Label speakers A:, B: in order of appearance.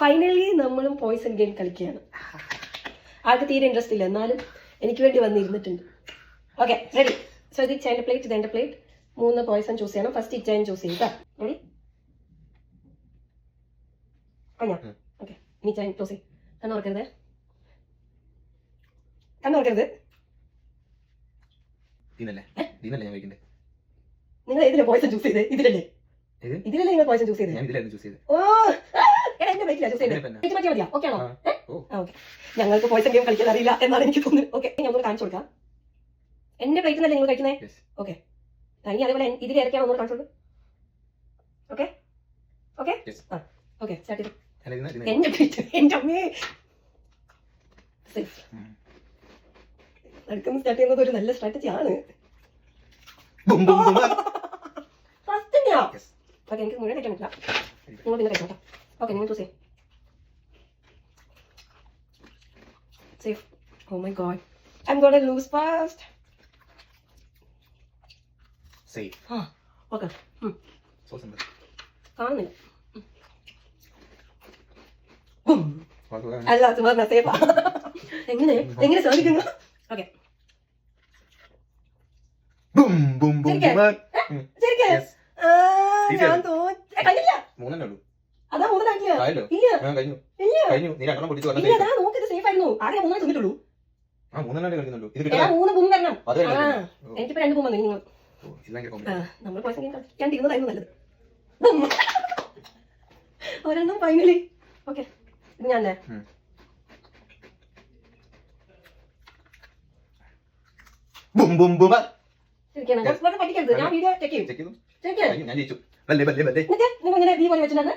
A: Finally നമ്മളും Poisson game കളിക്കുകയാണ്. ആൾക്ക് തീരെ ഇൻട്രസ്റ്റ് ഇല്ല, എന്നാലും എനിക്ക് വേണ്ടി വന്നിരുന്നിട്ടുണ്ട്. Okay, ready. സോ ഇത് ഇച്ചാൻ്റെ പ്ലേറ്റ്, ഇത് എൻ്റെ പ്ലേറ്റ്. 3 പോയിസൺ ചൂസ് ചെയ്യണം. ഫസ്റ്റ് ഇച്ചാൻ ചൂസ് ചെയ്യുക. റെഡി? ഞാൻ ഓക്കെ, ഇനി ഇച്ചാൻ ചൂസ് ചെയ്യും. കണ്ണോർക്കരുത്, കണ്ണോർക്കരുത്. നിങ്ങൾ ഇതിലെ പോയിസൺ ചൂസ് ചെയ്ത്? ഇതിലല്ലേ നിങ്ങൾ പോയിസൺ ചൂസ് ചെയ്ത്? ഓ, എന്റെ പ്ലേറ്റിലാ ചൂസ് ചെയ്ത്. പറ്റിയാ മതിയാ? ഓക്കെ ആണോ? ഓക്കെ, ഞങ്ങൾക്ക് പോയിസൺ ഗെയിം കളിക്കാൻ അറിയില്ല എന്നാണ് എനിക്ക് തോന്നുന്നത്. ഓക്കെ, ഞാൻ ഒന്ന് കാണിച്ചു കൊടുക്കാം. എന്റെ പ്ലേറ്റിൽ നിന്നല്ലേ നിങ്ങൾ കഴിക്കുന്നേ? ഓക്കെ, ഇനി അതേപോലെ ഇതിൽ ഏതൊക്കെയാണ് ഒന്നുകൂടെ കാണിച്ചു കൊടുക്കും. ഓക്കെ ഓക്കെ ഓക്കെ, സ്റ്റാർട്ട് ചെയ്തു. എന്റെ പ്ലേറ്റ്, എന്റെ അമ്മേ. അടുക്കുന്ന സ്റ്റാർട്ട് ചെയ്യുന്നത് ഒരു നല്ല സ്ട്രാറ്റജി ആണ്. ഫസ്റ്റ് ഞാൻ ഓക്കെ, എനിക്ക് മുഴുവൻ കഴിക്കാൻ പറ്റില്ല. നിങ്ങൾ പിന്നെ കഴിച്ചോട്ടെ. ഓക്കെ, നിങ്ങൾ ചൂസ് ചെയ്യും. Safe. Oh my god. I'm gonna lose fast.
B: Safe.
A: Okay.
B: So simple.
A: കാണുന്നില്ല. അല്ല, ചുമ്മാ സേഫാ. എങ്ങനെ സാധിക്കുന്നു? ഓക്കെ. ഞാൻ കഴിഞ്ഞില്ല. അതാ 3 കാണില്ല. ഇല്ല, നോക്കിയത് സേഫ് ആയിരുന്നു. ആകെ 3 തിന്നിട്ടുള്ളൂ. 3 ബൂം വരണം. എനിക്കിപ്പോ 2 ബൂം വന്നു. നിങ്ങൾ നമ്മൾ പോയിസൺ ഗെയിം കളിക്കാണ്ടിരുന്നതായിരുന്നു നല്ലത്. ഒരെണ്ണം ഫൈനലി. ഓക്കെ, ഇത് ഞാൻ പഠിക്കരുത്. ഞാൻ വീഡിയോ ചെക്ക് ചെയ്യും. നിങ്ങൾ ഇങ്ങനെ ബി പോലെ വെച്ചിട്ടാണ്.